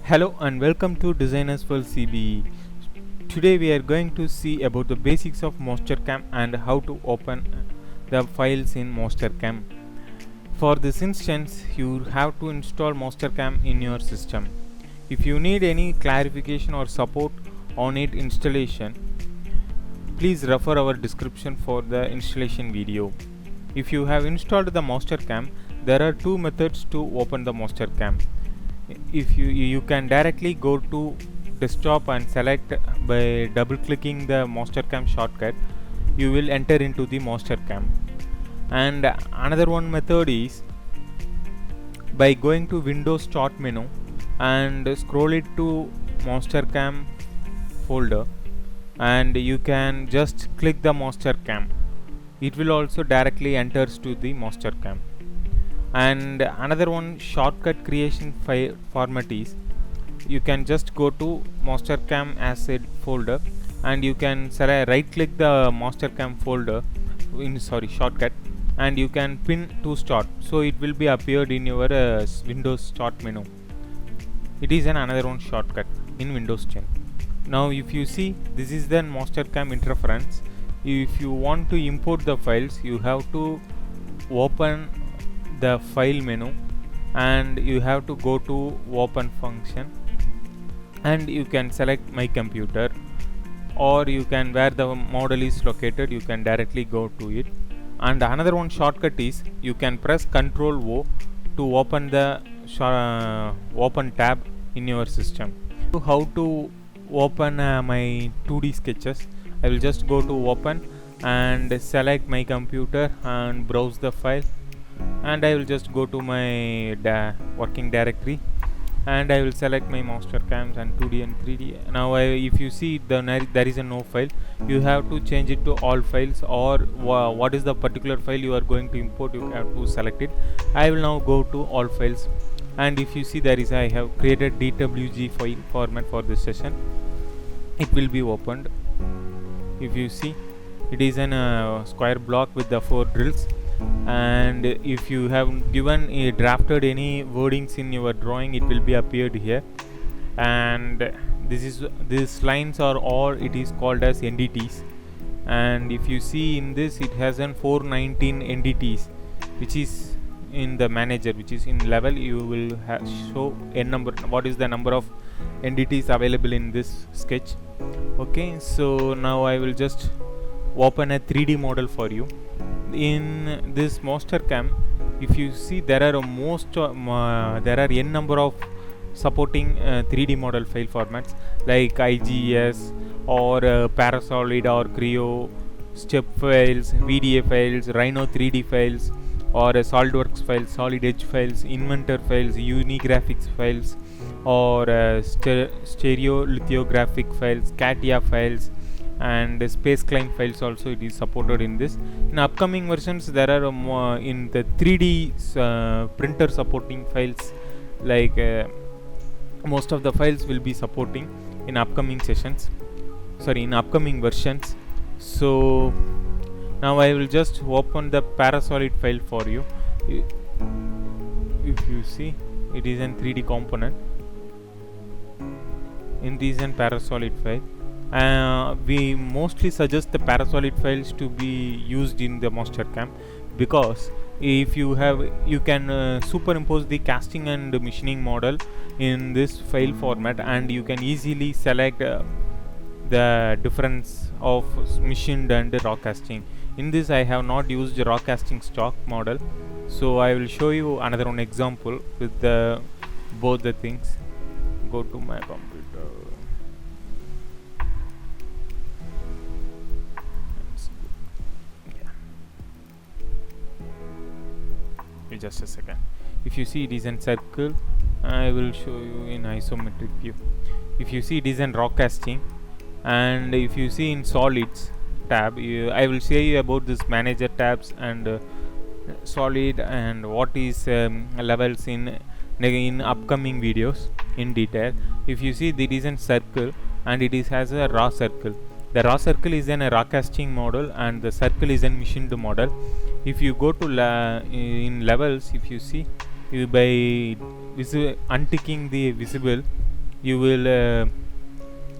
Hello and welcome to Designers for CBE. Today we are going to see about the basics of Mastercam and how to open the files in Mastercam. For this instance, you have to install Mastercam in your system. If you need any clarification or support on its installation, please refer our description for the installation video. If you have installed the Mastercam, there are two methods to open the Mastercam. If you can directly go to desktop and select by double clicking the Mastercam shortcut, you will enter into the Mastercam. And another one method is by going to Windows Start menu and scroll it to Mastercam folder, and you can just click the Mastercam. It will also directly enters to the Mastercam. And another one shortcut creation format is you can just go to Mastercam asset folder and you can select right click the Mastercam folder in shortcut, and you can pin to start, so it will be appeared in your Windows Start menu. It is another one shortcut in Windows 10. Now if you see, this is the Mastercam interference. If you want to import the files, you have to open the file menu and you have to go to open function, and you can select my computer, or you can, where the model is located, you can directly go to it. And another one shortcut is you can press Ctrl O to open the open tab in your system. How to open my 2D sketches? I will just go to open and select my computer and browse the file, and I will just go to my working directory and I will select my Mastercams and 2D and 3D. Now if you see there is a no file, you have to change it to all files, or what is the particular file you are going to import, you have to select it. I will now go to all files, and if you see, there is, I have created DWG file format for this session. It will be opened. If you see, it is an square block with the 4 drills, and if you have given drafted any wordings in your drawing, it will be appeared here. And these lines are all, it is called as entities. And if you see in this, it has an 419 entities, which is in the manager, which is in level. You will show a number, what is the number of entities available in this sketch. Okay, so now I will just open a 3D model for you. In this Mastercam, if you see, there are n number of supporting 3D model file formats like IGS or Parasolid or Creo, step files, VDA files, Rhino 3D files, or SolidWorks files, Solid Edge files, Inventor files, Unigraphics files, or stereolithographic files, CATIA files, and space climb files also. It is supported in this. In upcoming versions, there are in the 3D printer supporting files, like most of the files will be supporting in upcoming versions. So now I will just open the Parasolid file for you. If you see, it is an 3D component. In this an Parasolid file. We mostly suggest the Parasolid files to be used in the Mastercam, because if you can superimpose the casting and machining model in this file format, and you can easily select the difference of machined and raw casting. In this, I have not used raw casting stock model, so I will show you another one example with both the things. Go to my computer. Just a second. If you see, it is in circle. I will show you in isometric view. If you see, it is in raw casting, and if you see in solids tab, I will show you about this manager tabs and solid and what is levels in upcoming videos in detail. If you see, it is in circle and it has a raw circle. The raw circle is in a raw casting model and the circle is in machined model. If you go to in levels, if you see, by unticking the visible, you will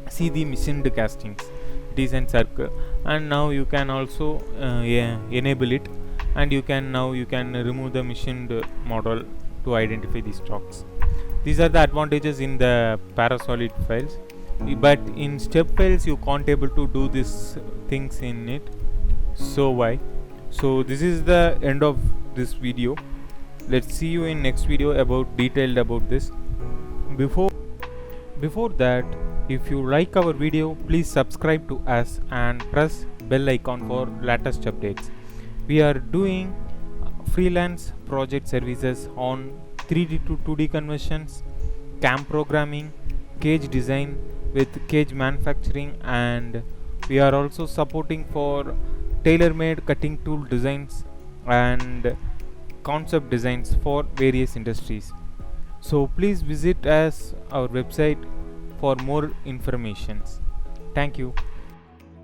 see the machined castings. It is in circle, and now you can also enable it, and you can remove the machined model to identify the stocks. These are the advantages in the parasolid files, but in step files you can't able to do these things in it. So why? So this is the end of this video. Let's see you in next video about detailed about this. Before that, if you like our video, please subscribe to us and press bell icon for latest updates. We are doing freelance project services on 3D to 2D conversions, CAM programming, cage design with cage manufacturing, and we are also supporting for tailor-made cutting tool designs and concept designs for various industries. So please visit us our website for more informations. Thank you.